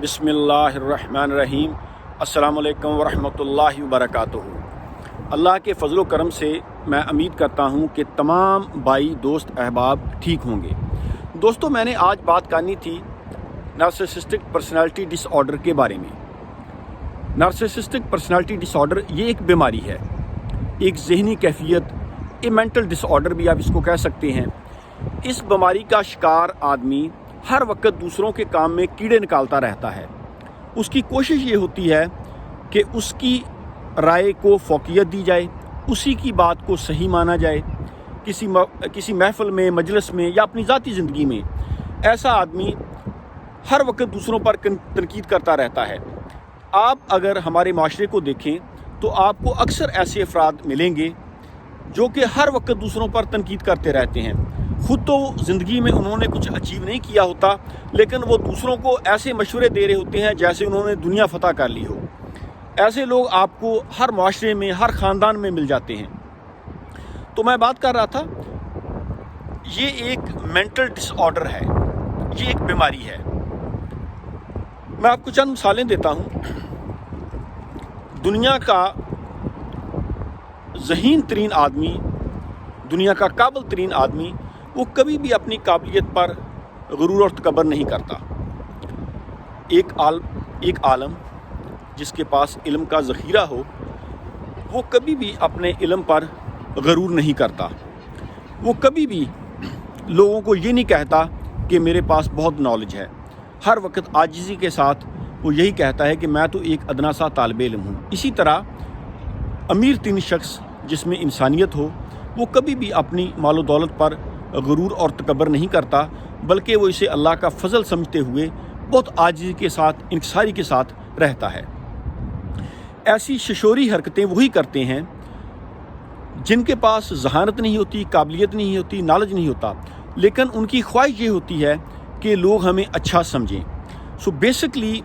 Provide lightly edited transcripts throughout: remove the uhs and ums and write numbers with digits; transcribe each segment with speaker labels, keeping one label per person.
Speaker 1: बिस्मिल्लाहिर्रहमानिर्रहीम। अस्सलामुअलैकुम वरहमतुल्लाहि वबरकातुहू। अल्लाह के फ़ज़ल व करम से मैं उम्मीद करता हूँ कि तमाम भाई दोस्त अहबाब ठीक होंगे। दोस्तों, मैंने आज बात करनी थी नार्सिसिस्टिक पर्सनालिटी डिसऑर्डर के बारे में। नार्सिसिस्टिक पर्सनालिटी डिसऑर्डर ये एक बीमारी है, एक जहनी कैफियत, एक मेंटल डिसऑर्डर भी आप इसको कह सकते हैं। इस बीमारी का शिकार आदमी हर वक्त दूसरों के काम में कीड़े निकालता रहता है। उसकी कोशिश ये होती है कि उसकी राय को फौकियत दी जाए, उसी की बात को सही माना जाए। किसी महफिल में, मजलिस में या अपनी ज़ाती ज़िंदगी में ऐसा आदमी हर वक्त दूसरों पर तनकीद करता रहता है। आप अगर हमारे माशरे को देखें तो आपको अक्सर ऐसे अफराद मिलेंगे जो कि हर वक्त दूसरों पर तनकीद करते रहते हैं। खुद तो ज़िंदगी में उन्होंने कुछ अचीव नहीं किया होता, लेकिन वो दूसरों को ऐसे मशवरे दे रहे होते हैं जैसे उन्होंने दुनिया फतह कर ली हो। ऐसे लोग आपको हर माशरे में, हर ख़ानदान में मिल जाते हैं। तो मैं बात कर रहा था, ये एक मेंटल डिसऑर्डर है, ये एक बीमारी है। मैं आपको चंद मिसालें देता हूँ। दुनिया का ज़हीन तरीन आदमी, दुनिया का काबिल तरीन आदमी, वो कभी भी अपनी काबिलियत पर गुरूर और तकब्बुर नहीं करता। एक आलम जिसके पास इल्म का ज़ख़ीरा हो, वो कभी भी अपने इल्म पर गुरूर नहीं करता। वो कभी भी लोगों को ये नहीं कहता कि मेरे पास बहुत नॉलेज है। हर वक्त आजिज़ी के साथ वो यही कहता है कि मैं तो एक अदना सा तालिब इल्म हूँ। इसी तरह अमीर तीन शख्स जिसमें इंसानियत हो, वो कभी भी अपनी मालो दौलत पर गुरूर और तकब्बुर नहीं करता, बल्कि वो इसे अल्लाह का फ़ज़ल समझते हुए बहुत आजिज़ी के साथ, इंकिसारी के साथ रहता है। ऐसी शशोरी हरकतें वही करते हैं जिनके पास ज़हानत नहीं होती, काबिलियत नहीं होती, नॉलेज नहीं होता, लेकिन उनकी ख्वाहिश ये होती है कि लोग हमें अच्छा समझें। सो बेसिकली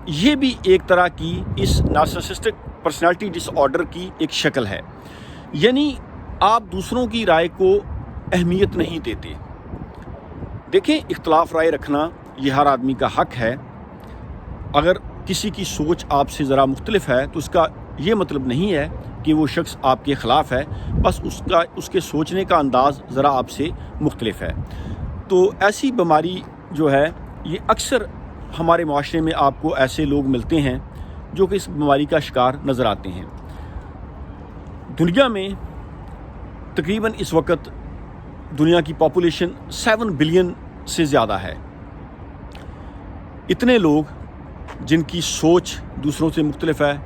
Speaker 1: ये भी एक तरह की इस नार्सिसिस्टिक पर्सनालिटी डिसऑर्डर की एक शक्ल है। यानी आप दूसरों की राय को अहमियत नहीं देते। देखें, इख्तलाफ राय रखना ये हर आदमी का हक है। अगर किसी की सोच आपसे ज़रा मुख्तलिफ है तो उसका ये मतलब नहीं है कि वो शख्स आपके ख़िलाफ़ है, बस उसके सोचने का अंदाज़ ज़रा आपसे मुख्तलिफ है। तो ऐसी बीमारी जो है, ये अक्सर हमारे माशरे में आपको ऐसे लोग मिलते हैं जो कि इस बीमारी का शिकार नज़र आते हैं। दुनिया में तकरीबन इस वक्त दुनिया की पॉपुलेशन 7 बिलियन से ज़्यादा है। इतने लोग जिनकी सोच दूसरों से मुख्तलिफ है,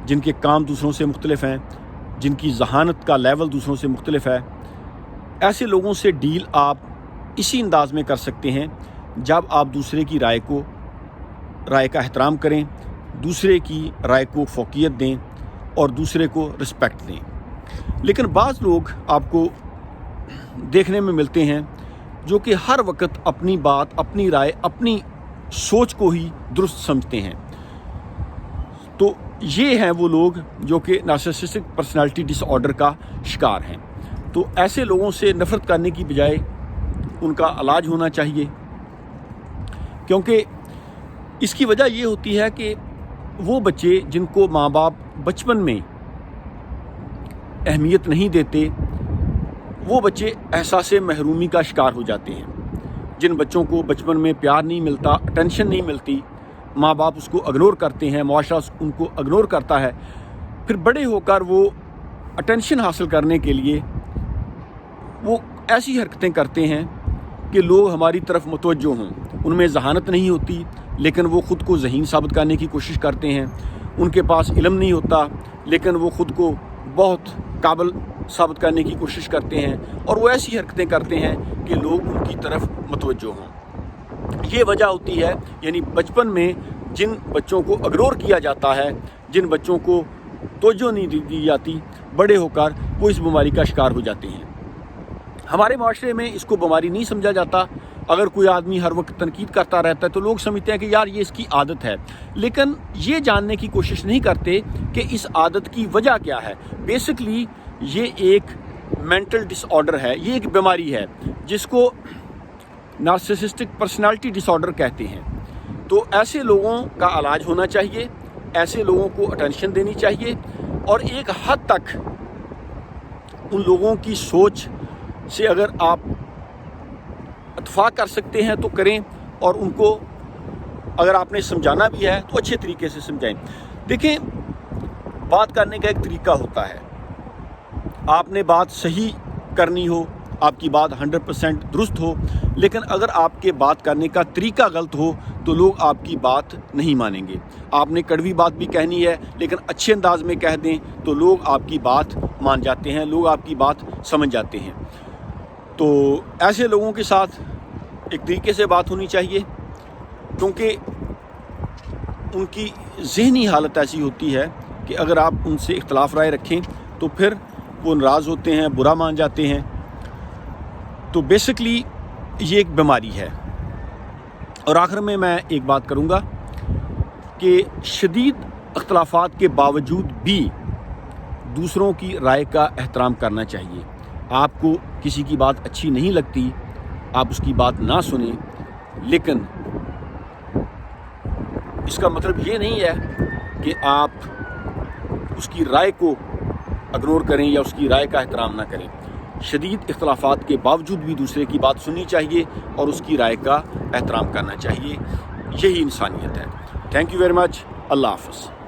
Speaker 1: जिनके काम दूसरों से मुख्तलिफ हैं, जिनकी ज़हानत का लेवल दूसरों से मुख्तलिफ है, ऐसे लोगों से डील आप इसी अंदाज़ में कर सकते हैं जब आप दूसरे की राय का एहतराम करें, दूसरे की राय को फौकियत दें और दूसरे को रिस्पेक्ट दें। लेकिन बाज़ लोग आपको देखने में मिलते हैं जो कि हर वक्त अपनी बात, अपनी राय, अपनी सोच को ही दुरुस्त समझते हैं। तो ये हैं वो लोग जो कि नार्सिसिस्टिक पर्सनालिटी डिसऑर्डर का शिकार हैं। तो ऐसे लोगों से नफ़रत करने की बजाय उनका इलाज होना चाहिए, क्योंकि इसकी वजह ये होती है कि वो बच्चे जिनको माँ बाप बचपन में अहमियत नहीं देते, वो बच्चे एहसास महरूमी का शिकार हो जाते हैं। जिन बच्चों को बचपन में प्यार नहीं मिलता, अटेंशन नहीं मिलती, माँ बाप उसको इग्नोर करते हैं, मुआशरा उनको इग्नोर करता है, फिर बड़े होकर वो अटेंशन हासिल करने के लिए वो ऐसी हरकतें करते हैं कि लोग हमारी तरफ मुतवज्जो हों। उनमें ज़हानत नहीं होती, लेकिन वो ख़ुद को ज़हीन साबित करने की कोशिश करते हैं। उनके पास इल्म नहीं होता, लेकिन वो ख़ुद को बहुत काबिल साबित करने की कोशिश करते हैं, और वो ऐसी हरकतें करते हैं कि लोग उनकी तरफ मुतवज्जो हों। ये वजह होती है, यानी बचपन में जिन बच्चों को इग्नोर किया जाता है, जिन बच्चों को तवज्जो नहीं दी जाती, बड़े होकर वो इस बीमारी का शिकार हो जाते हैं। हमारे माशरे में इसको बीमारी नहीं समझा जाता। अगर कोई आदमी हर वक्त तनकीद करता रहता है तो लोग समझते हैं कि यार ये इसकी आदत है, लेकिन ये जानने की कोशिश नहीं करते कि इस आदत की वजह क्या है। बेसिकली ये एक मेंटल डिसऑर्डर है, ये एक बीमारी है जिसको नार्सिसिस्टिक पर्सनालिटी डिसऑर्डर कहते हैं। तो ऐसे लोगों का इलाज होना चाहिए, ऐसे लोगों को अटेंशन देनी चाहिए, और एक हद तक उन लोगों की सोच से अगर आप इत्तेफाक कर सकते हैं तो करें, और उनको अगर आपने समझाना भी है तो अच्छे तरीके से समझाएं। देखें, बात करने का एक तरीका होता है। आपने बात सही करनी हो, आपकी बात 100% दुरुस्त हो, लेकिन अगर आपके बात करने का तरीका गलत हो तो लोग आपकी बात नहीं मानेंगे। आपने कड़वी बात भी कहनी है लेकिन अच्छे अंदाज में कह दें तो लोग आपकी बात मान जाते हैं, लोग आपकी बात समझ जाते हैं। तो ऐसे लोगों के साथ एक तरीके से बात होनी चाहिए, क्योंकि उनकी ज़हनी हालत ऐसी होती है कि अगर आप उनसे इख्तलाफ राय रखें तो फिर वो नाराज़ होते हैं, बुरा मान जाते हैं। तो बेसिकली ये एक बीमारी है। और आखिर में मैं एक बात करूँगा कि शदीद इख्तलाफात के बावजूद भी दूसरों की राय का एहतराम करना चाहिए। आपको किसी की बात अच्छी नहीं लगती, आप उसकी बात ना सुने, लेकिन इसका मतलब ये नहीं है कि आप उसकी राय को इग्नोर करें या उसकी राय का एहतराम ना करें। शदीद इख्तलाफात के बावजूद भी दूसरे की बात सुननी चाहिए और उसकी राय का एहतराम करना चाहिए। यही इंसानियत है। Thank you very much. अल्लाह हाफ़िज़।